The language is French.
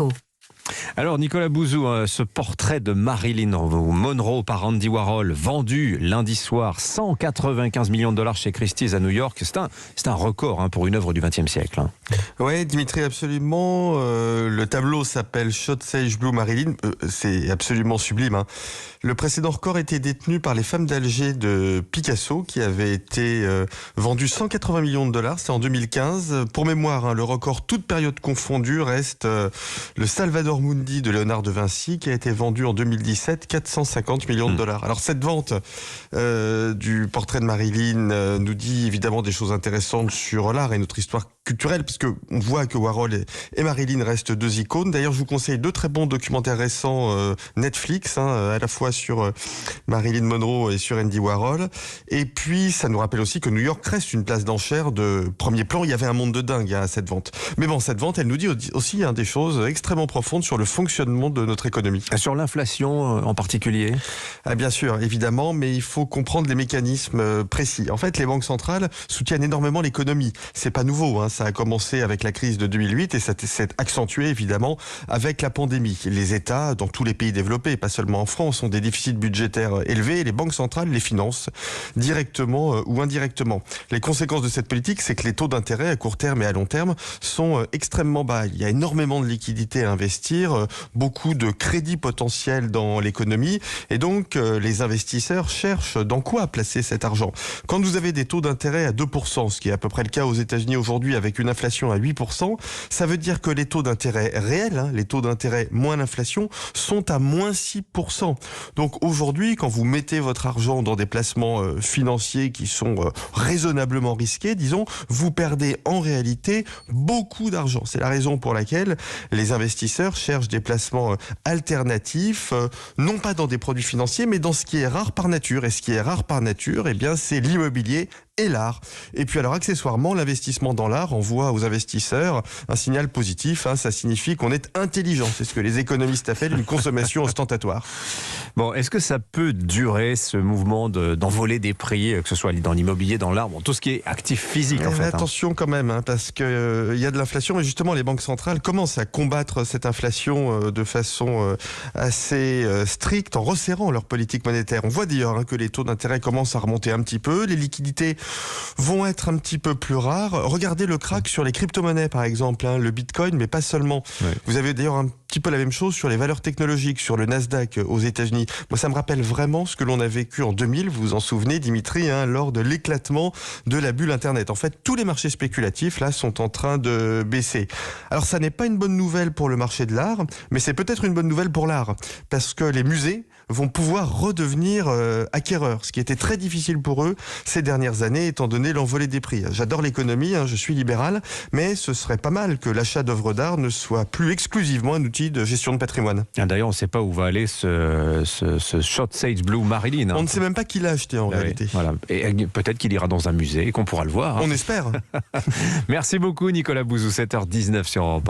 échos. Alors Nicolas Bouzou, ce portrait de Marilyn Monroe par Andy Warhol, vendu lundi soir 195 millions de dollars chez Christie's à New York, c'est un record pour une œuvre du XXe siècle. Oui, Dimitri, absolument. Le tableau s'appelle Shot Sage Blue Marilyn. C'est absolument sublime. Le précédent record était détenu par les femmes d'Alger de Picasso, qui avait été vendu 180 millions de dollars. C'est en 2015. Pour mémoire, le record toute période confondue reste le Salvador Mundi de Léonard de Vinci, qui a été vendu en 2017 450 millions de dollars. Alors cette vente du portrait de Marilyn nous dit évidemment des choses intéressantes sur l'art et notre histoire culturelle, puisque on voit que Warhol et Marilyn restent deux icônes. D'ailleurs, je vous conseille deux très bons documentaires récents Netflix, à la fois sur Marilyn Monroe et sur Andy Warhol. Et puis, ça nous rappelle aussi que New York reste une place d'enchères de premier plan. Il y avait un monde de dingue à cette vente. Mais bon, cette vente, elle nous dit aussi des choses extrêmement profondes sur le fonctionnement de notre économie. Sur l'inflation en particulier ? Bien sûr, évidemment, mais il faut comprendre les mécanismes précis. En fait, les banques centrales soutiennent énormément l'économie. C'est pas nouveau, ça a commencé avec la crise de 2008 et ça s'est accentué évidemment avec la pandémie. Les États, dans tous les pays développés, pas seulement en France, ont des déficits budgétaires élevés et les banques centrales les financent directement ou indirectement. Les conséquences de cette politique, c'est que les taux d'intérêt à court terme et à long terme sont extrêmement bas. Il y a énormément de liquidités à investir, beaucoup de crédits potentiels dans l'économie et donc les investisseurs cherchent dans quoi placer cet argent. Quand vous avez des taux d'intérêt à 2%, ce qui est à peu près le cas aux États-Unis aujourd'hui avec une inflation à 8%, ça veut dire que les taux d'intérêt réels, les taux d'intérêt moins l'inflation, sont à moins 6%. Donc aujourd'hui, quand vous mettez votre argent dans des placements financiers qui sont raisonnablement risqués, disons, vous perdez en réalité beaucoup d'argent. C'est la raison pour laquelle les investisseurs cherchent des placements alternatifs, non pas dans des produits financiers, mais dans ce qui est rare par nature. Et ce qui est rare par nature, c'est l'immobilier et l'art. Et puis alors accessoirement, l'investissement dans l'art envoie aux investisseurs un signal positif. Ça signifie qu'on est intelligent. C'est ce que les économistes appellent une consommation ostentatoire. Bon, est-ce que ça peut durer ce mouvement d'envoler des prix, que ce soit dans l'immobilier, dans l'art, tout ce qui est actif physique en fait. Attention quand même, parce que y a de l'inflation et justement les banques centrales commencent à combattre cette inflation de façon assez stricte en resserrant leur politique monétaire. On voit d'ailleurs que les taux d'intérêt commencent à remonter un petit peu, les liquidités vont être un petit peu plus rares. Regardez le crack sur les crypto-monnaies par exemple, le Bitcoin, mais pas seulement. Oui. Vous avez d'ailleurs un petit peu la même chose sur les valeurs technologiques, sur le Nasdaq aux États-Unis. Moi, ça me rappelle vraiment ce que l'on a vécu en 2000, vous vous en souvenez Dimitri, lors de l'éclatement de la bulle Internet. En fait, tous les marchés spéculatifs là sont en train de baisser. Alors ça n'est pas une bonne nouvelle pour le marché de l'art, mais c'est peut-être une bonne nouvelle pour l'art, parce que les musées vont pouvoir redevenir acquéreurs, ce qui était très difficile pour eux ces dernières années, étant donné l'envolée des prix. J'adore l'économie, je suis libéral, mais ce serait pas mal que l'achat d'œuvres d'art ne soit plus exclusivement un outil de gestion de patrimoine. D'ailleurs, on ne sait pas où va aller ce Shot Sage Blue Marilyn. On ne sait même pas qui l'a acheté en réalité. Voilà. Et peut-être qu'il ira dans un musée et qu'on pourra le voir. On espère. Merci beaucoup Nicolas Bouzou, 7h19 sur Europe 1.